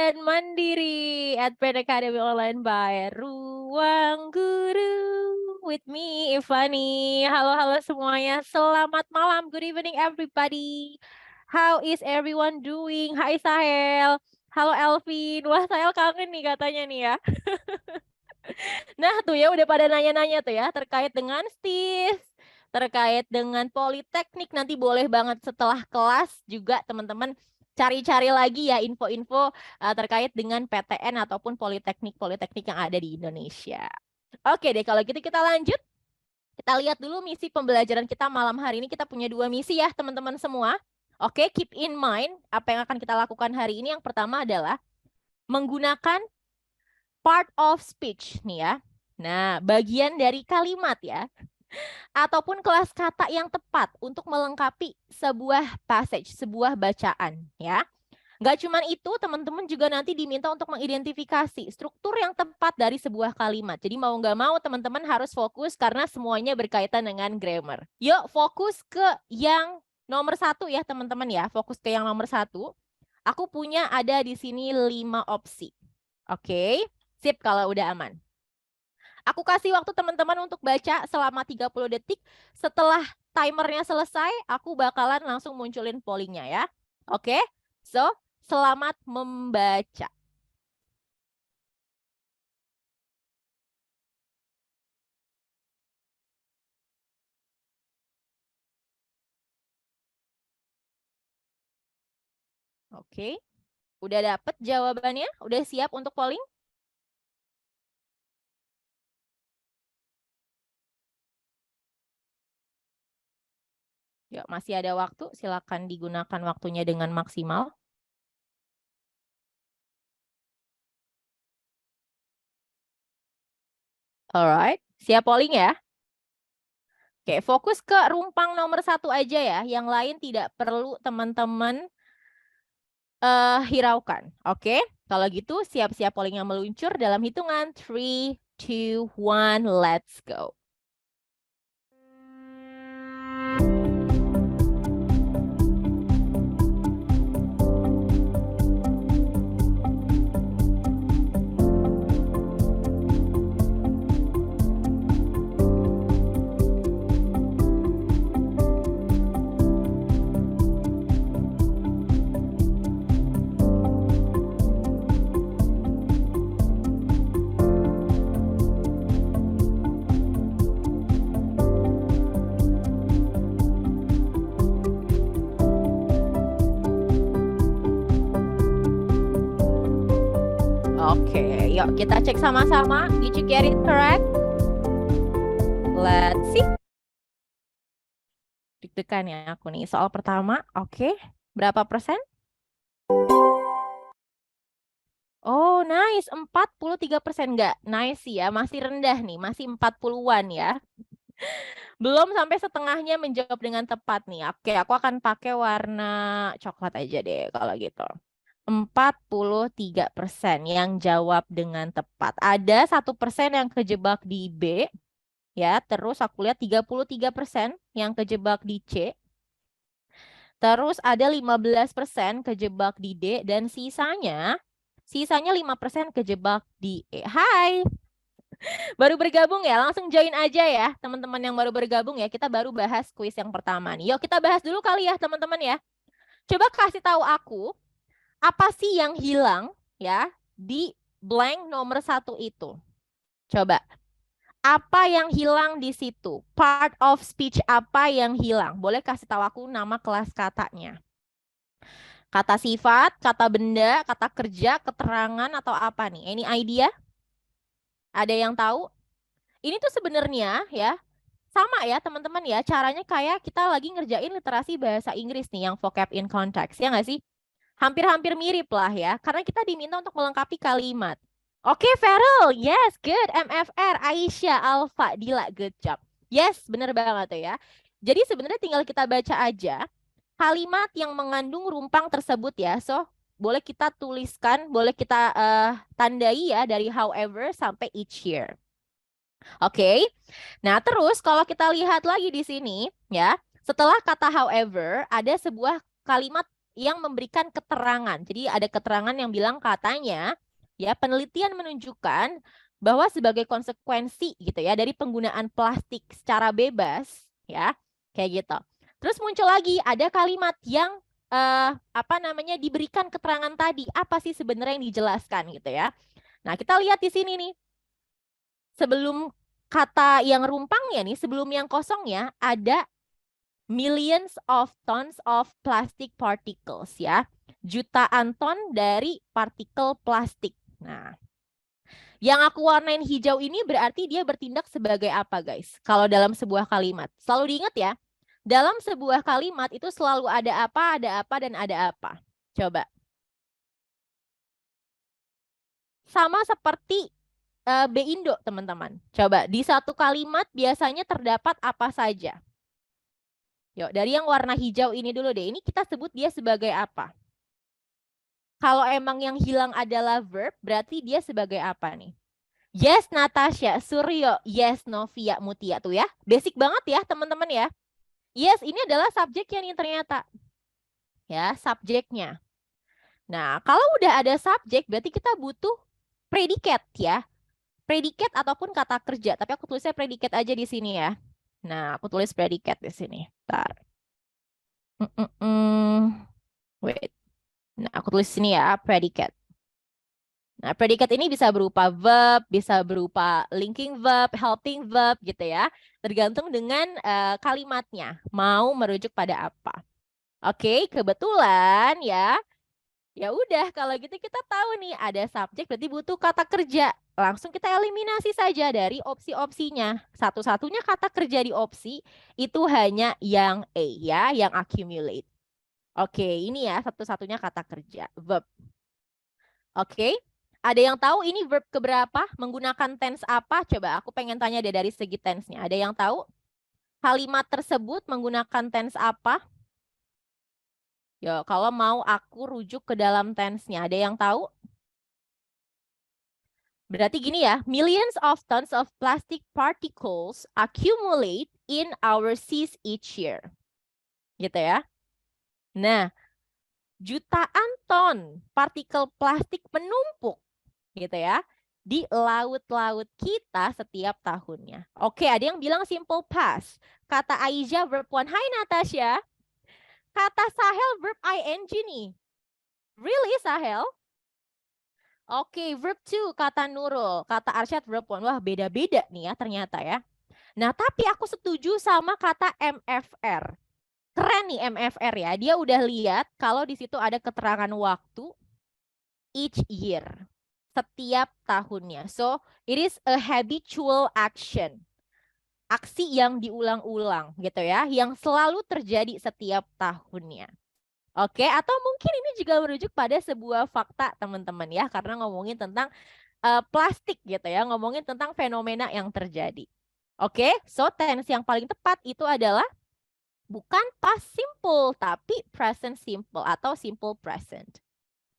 dan mandiri at Brain Academy Online by Ruang Guru with me, Ivani. Halo semuanya, selamat malam. Good evening everybody. How is everyone doing? Hai Sahel. Halo Elvin. Wah, Sahel kangen nih katanya nih ya. Nah tuh ya udah pada nanya-nanya tuh ya terkait dengan STIS, terkait dengan Politeknik. Nanti boleh banget setelah kelas juga teman-teman cari-cari lagi ya info-info terkait dengan PTN ataupun Politeknik yang ada di Indonesia. Oke deh, kalau gitu kita lanjut. Kita lihat dulu misi pembelajaran kita malam hari ini. Kita punya 2 misi ya teman-teman semua. Oke, keep in mind apa yang akan kita lakukan hari ini. Yang pertama adalah menggunakan part of speech nih ya. Nah, bagian dari kalimat ya. Ataupun kelas kata yang tepat untuk melengkapi sebuah passage, sebuah bacaan ya. Nggak cuma itu, teman-teman juga nanti diminta untuk mengidentifikasi struktur yang tepat dari sebuah kalimat. Jadi mau nggak mau teman-teman harus fokus karena semuanya berkaitan dengan grammar. Yuk fokus ke yang nomor 1 ya teman-teman ya. Fokus ke yang nomor 1. Aku punya ada di sini 5 opsi. Oke, sip kalau udah aman. Aku kasih waktu teman-teman untuk baca selama 30 detik. Setelah timernya selesai, aku bakalan langsung munculin pollingnya ya. Oke, so selamat membaca. Oke, udah dapet jawabannya? Udah siap untuk polling? Yuk, masih ada waktu. Silakan digunakan waktunya dengan maksimal. Alright, siap polling ya? Oke, fokus ke rumpang nomor 1 aja ya. Yang lain tidak perlu teman-teman hiraukan. Oke, kalau gitu siap-siap polling yang meluncur dalam hitungan 3, 2, 1, let's go. Oke, yuk kita cek sama-sama. Did you get it correct? Let's see. Deg-degan ya aku nih. Soal pertama, oke. Berapa persen? Oh, nice. 43%. Nggak nice sih ya. Masih rendah nih. Masih 40-an ya. Belum sampai setengahnya menjawab dengan tepat nih. Oke, aku akan pakai warna coklat aja deh kalau gitu. 43% yang jawab dengan tepat. Ada 1% yang kejebak di B. Ya, terus aku lihat 33% yang kejebak di C. Terus ada 15% kejebak di D dan sisanya 5% kejebak di E. Hai. Baru bergabung ya, langsung join aja ya. Teman-teman yang baru bergabung ya, kita baru bahas kuis yang pertama nih. Yuk kita bahas dulu kali ya teman-teman ya. Coba kasih tahu aku, apa sih yang hilang ya di blank nomor 1 itu? Coba. Apa yang hilang di situ? Part of speech apa yang hilang? Boleh kasih tahu aku nama kelas katanya. Kata sifat, kata benda, kata kerja, keterangan, atau apa nih? Any idea? Ada yang tahu? Ini tuh sebenarnya ya, sama ya teman-teman ya, caranya kayak kita lagi ngerjain literasi bahasa Inggris nih yang vocab in context, ya nggak sih? Hampir-hampir mirip lah ya, karena kita diminta untuk melengkapi kalimat. Oke, Feral, yes, good. MFR, Aisyah, Alfa, Dila, good job. Yes, bener banget tuh ya. Jadi sebenarnya tinggal kita baca aja kalimat yang mengandung rumpang tersebut ya. So, boleh kita tuliskan, boleh kita tandai ya dari however sampai each year. Oke. Nah, terus kalau kita lihat lagi di sini ya, setelah kata however ada sebuah kalimat yang memberikan keterangan. Jadi ada keterangan yang bilang katanya, ya penelitian menunjukkan bahwa sebagai konsekuensi gitu ya dari penggunaan plastik secara bebas, ya kayak gitu. Terus muncul lagi ada kalimat yang diberikan keterangan tadi. Apa sih sebenarnya yang dijelaskan gitu ya? Nah kita lihat di sini nih. Sebelum kata yang rumpangnya nih, sebelum yang kosongnya ada millions of tons of plastic particles ya. Jutaan ton dari partikel plastik. Nah, yang aku warnain hijau ini berarti dia bertindak sebagai apa, guys? Kalau dalam sebuah kalimat. Selalu diingat ya, dalam sebuah kalimat itu selalu ada apa, dan ada apa. Coba. Sama seperti B-Indo, teman-teman. Coba, di satu kalimat biasanya terdapat apa saja? Yuk, dari yang warna hijau ini dulu deh. Ini kita sebut dia sebagai apa? Kalau emang yang hilang adalah verb, berarti dia sebagai apa nih? Yes, Natasha. Suryo. Yes, Novia. Mutia. Tuh ya. Basic banget ya, teman-teman ya. Yes, ini adalah subjeknya nih ternyata. Ya, subjeknya. Nah, kalau udah ada subjek, berarti kita butuh predikat ya. Predikat ataupun kata kerja. Tapi aku tulisnya predikat aja di sini ya. Nah, aku tulis predikat di sini. Bentar. Wait. Nah, aku tulis sini ya, predikat. Nah, predikat ini bisa berupa verb, bisa berupa linking verb, helping verb gitu ya. Tergantung dengan kalimatnya. Mau merujuk pada apa. Oke, kebetulan ya. Ya udah, kalau gitu kita tahu nih ada subjek berarti butuh kata kerja. Langsung kita eliminasi saja dari opsi-opsinya. Satu-satunya kata kerja di opsi itu hanya yang A ya, yang accumulate. Oke, ini ya satu-satunya kata kerja, verb. Oke, ada yang tahu ini verb keberapa? Menggunakan tense apa? Coba aku pengen tanya deh dari segi tense-nya. Ada yang tahu? Kalimat tersebut menggunakan tense apa? Ya, kalau mau aku rujuk ke dalam tense-nya, ada yang tahu? Berarti gini ya, millions of tons of plastic particles accumulate in our seas each year. Gitu ya. Nah, jutaan ton partikel plastik menumpuk gitu ya di laut-laut kita setiap tahunnya. Oke, ada yang bilang simple past. Kata Aiza verb 1. Hai Natasha. Kata Sahel verb ing nih. Really Sahel? Oke, verb 2 kata Nurul. Kata Arsyad verb 1. Wah, beda-beda nih ya ternyata ya. Nah, tapi aku setuju sama kata MFR. Keren nih MFR ya. Dia udah lihat kalau di situ ada keterangan waktu each year. Setiap tahunnya. So, it is a habitual action. Aksi yang diulang-ulang gitu ya. Yang selalu terjadi setiap tahunnya. Oke, atau mungkin ini juga merujuk pada sebuah fakta teman-teman ya. Karena ngomongin tentang plastik gitu ya. Ngomongin tentang fenomena yang terjadi. Oke, so tense yang paling tepat itu adalah bukan past simple, tapi present simple atau simple present.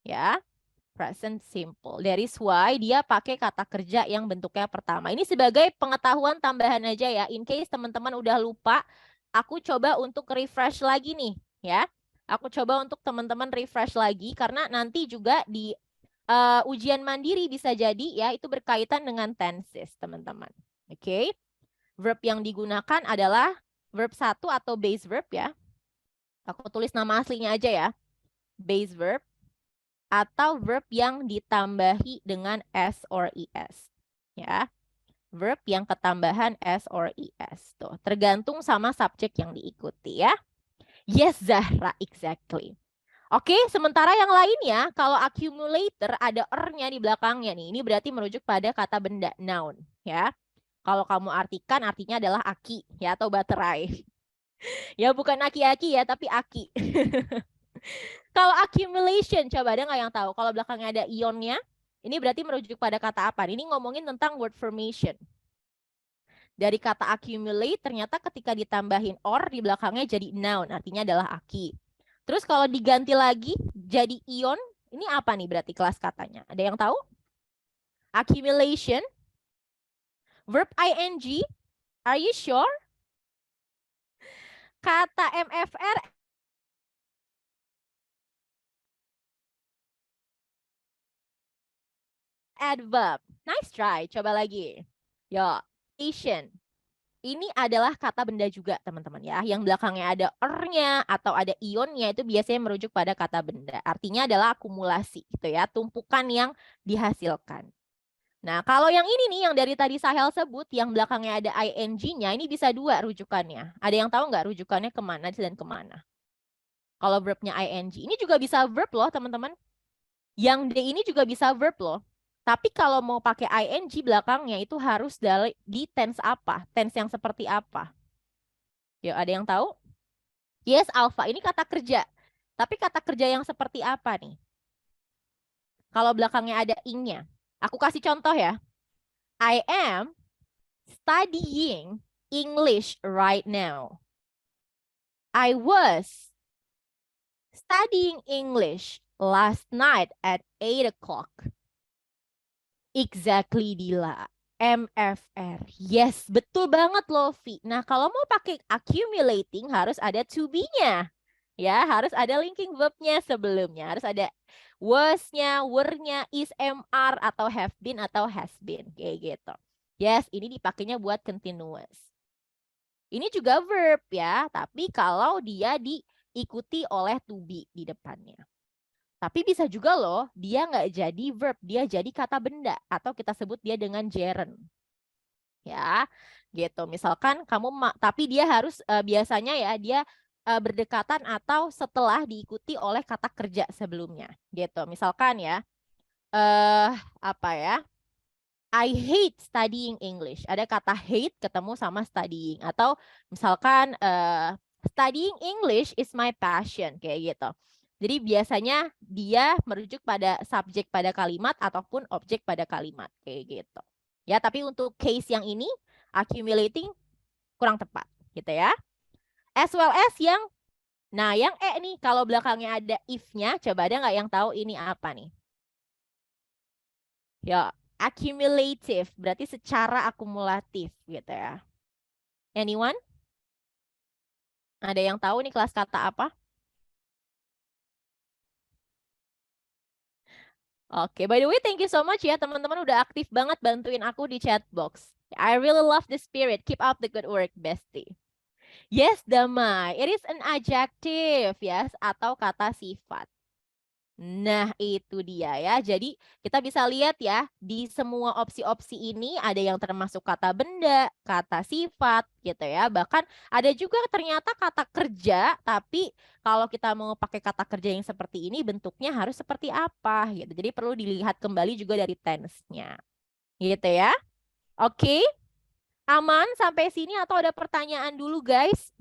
Ya, present simple. That is why dia pakai kata kerja yang bentuknya pertama. Ini sebagai pengetahuan tambahan aja ya. In case teman-teman udah lupa, aku coba untuk refresh lagi nih ya. Aku coba untuk teman-teman refresh lagi karena nanti juga di ujian mandiri bisa jadi ya itu berkaitan dengan tenses teman-teman. Oke. Verb yang digunakan adalah verb 1 atau base verb ya. Aku tulis nama aslinya aja ya. Base verb atau verb yang ditambahi dengan S or ES. Ya. Verb yang ketambahan S or ES. Tuh, tergantung sama subjek yang diikuti ya. Yes, Zahra, exactly. Oke, sementara yang lainnya, kalau accumulator ada er-nya di belakangnya nih. Ini berarti merujuk pada kata benda, noun. Ya. Kalau kamu artikan, artinya adalah aki ya atau baterai. Ya bukan aki-aki ya, tapi aki. Kalau accumulation, coba ada nggak yang tahu? Kalau belakangnya ada ionnya, ini berarti merujuk pada kata apa? Ini ngomongin tentang word formation. Dari kata accumulate, ternyata ketika ditambahin or di belakangnya jadi noun, artinya adalah aki. Terus kalau diganti lagi jadi ion, ini apa nih berarti kelas katanya? Ada yang tahu? Accumulation, verb ing, are you sure? Kata MFR adverb. Nice try. Coba lagi. Yo, Asian. Ini adalah kata benda juga, teman-teman ya. Yang belakangnya ada er-nya atau ada ionnya itu biasanya merujuk pada kata benda. Artinya adalah akumulasi gitu ya, tumpukan yang dihasilkan. Nah, kalau yang ini nih yang dari tadi Sahel sebut, yang belakangnya ada ing-nya, ini bisa dua rujukannya. Ada yang tahu nggak rujukannya kemana dan kemana? Kalau verbnya ing, ini juga bisa verb loh, teman-teman. Yang D ini juga bisa verb loh. Tapi kalau mau pakai ing belakangnya itu harus di tense apa? Tense yang seperti apa? Yuk, ada yang tahu? Yes, alpha. Ini kata kerja. Tapi kata kerja yang seperti apa nih? Kalau belakangnya ada ing-nya. Aku kasih contoh ya. I am studying English right now. I was studying English last night at 8 o'clock. Exactly, Dila. MFR. Yes, betul banget Lofi. Nah, kalau mau pakai accumulating harus ada to be-nya. Ya, harus ada linking verb-nya sebelumnya. Harus ada was-nya, were-nya, is, MR, atau have been, atau has been. Kayak gitu. Yes, ini dipakainya buat continuous. Ini juga verb ya, tapi kalau dia diikuti oleh to be di depannya. Tapi bisa juga loh, dia nggak jadi verb, dia jadi kata benda. Atau kita sebut dia dengan gerund. Ya, gitu. Misalkan kamu, tapi dia harus biasanya ya, dia berdekatan atau setelah diikuti oleh kata kerja sebelumnya. Gitu. Misalkan ya, apa ya? I hate studying English. Ada kata hate ketemu sama studying. Atau misalkan studying English is my passion. Kayak gitu. Jadi biasanya dia merujuk pada subjek pada kalimat ataupun objek pada kalimat. Kayak gitu. Ya, tapi untuk case yang ini, accumulating kurang tepat. Gitu ya. As well as yang, nah yang nih, kalau belakangnya ada if-nya, coba ada nggak yang tahu ini apa nih? Ya, accumulative, berarti secara akumulatif gitu ya. Anyone? Ada yang tahu nih kelas kata apa? Oke, by the way, thank you so much ya teman-teman udah aktif banget bantuin aku di chat box. I really love the spirit. Keep up the good work, bestie. Yes, damai. It is an adjective, yes, atau kata sifat. Nah, itu dia ya. Jadi kita bisa lihat ya, di semua opsi-opsi ini ada yang termasuk kata benda, kata sifat gitu ya. Bahkan ada juga ternyata kata kerja, tapi kalau kita mau pakai kata kerja yang seperti ini bentuknya harus seperti apa gitu. Jadi perlu dilihat kembali juga dari tense-nya. Gitu ya. Oke. Aman sampai sini atau ada pertanyaan dulu, guys?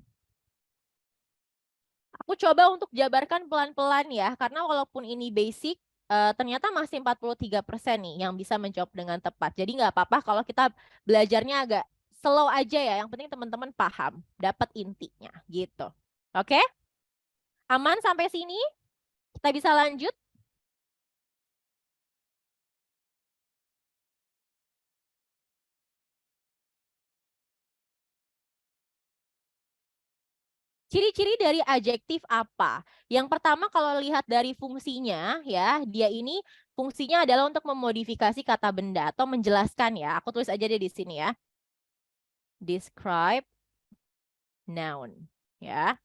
Aku coba untuk jabarkan pelan-pelan ya, karena walaupun ini basic, ternyata masih 43% nih yang bisa menjawab dengan tepat. Jadi nggak apa-apa kalau kita belajarnya agak slow aja ya, yang penting teman-teman paham, dapat intinya gitu. Oke? Aman sampai sini? Kita bisa lanjut? Ciri-ciri dari adjektif apa? Yang pertama kalau lihat dari fungsinya ya, dia ini fungsinya adalah untuk memodifikasi kata benda atau menjelaskan ya. Aku tulis aja deh di sini ya. Describe noun ya.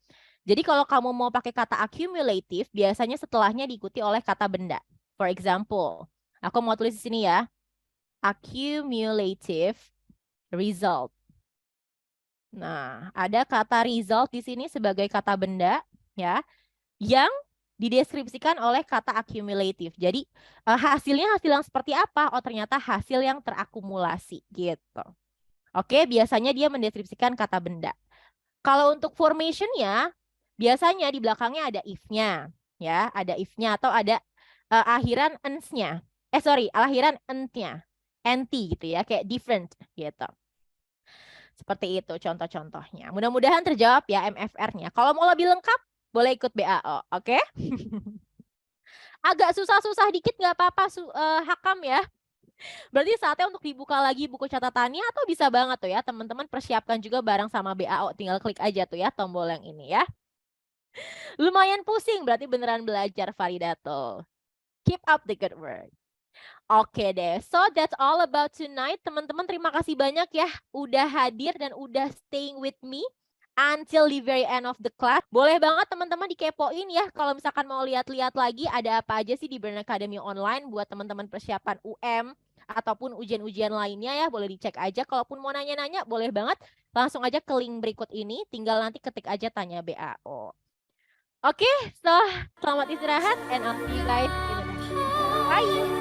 Jadi kalau kamu mau pakai kata accumulative, biasanya setelahnya diikuti oleh kata benda. For example, aku mau tulis di sini ya. Accumulative result. Nah, ada kata result di sini sebagai kata benda ya, yang dideskripsikan oleh kata accumulative. Jadi hasilnya hasil yang seperti apa? Oh, ternyata hasil yang terakumulasi gitu. Oke, biasanya dia mendeskripsikan kata benda. Kalau untuk formation-nya, biasanya di belakangnya ada if-nya, ya, ada if-nya atau ada akhiran ends-nya. Akhiran end-nya, nt gitu ya, kayak different gitu. Seperti itu contoh-contohnya. Mudah-mudahan terjawab ya MFR-nya. Kalau mau lebih lengkap, boleh ikut BAO, oke? Agak susah-susah dikit nggak apa-apa, Hakam ya. Berarti saatnya untuk dibuka lagi buku catatannya atau bisa banget tuh ya teman-teman persiapkan juga bareng sama BAO. Tinggal klik aja tuh ya tombol yang ini ya. Lumayan pusing berarti beneran belajar Faridatul. Keep up the good work. Oke deh, so that's all about tonight. Teman-teman terima kasih banyak ya udah hadir dan udah staying with me until the very end of the class. Boleh banget teman-teman dikepoin ya kalau misalkan mau lihat-lihat lagi ada apa aja sih di Burn Academy Online buat teman-teman persiapan UM ataupun ujian-ujian lainnya ya. Boleh dicek aja. Kalaupun mau nanya-nanya boleh banget langsung aja ke link berikut ini. Tinggal nanti ketik aja tanya BAO. Oke, so selamat istirahat and I'll see you guys in the next video. Bye!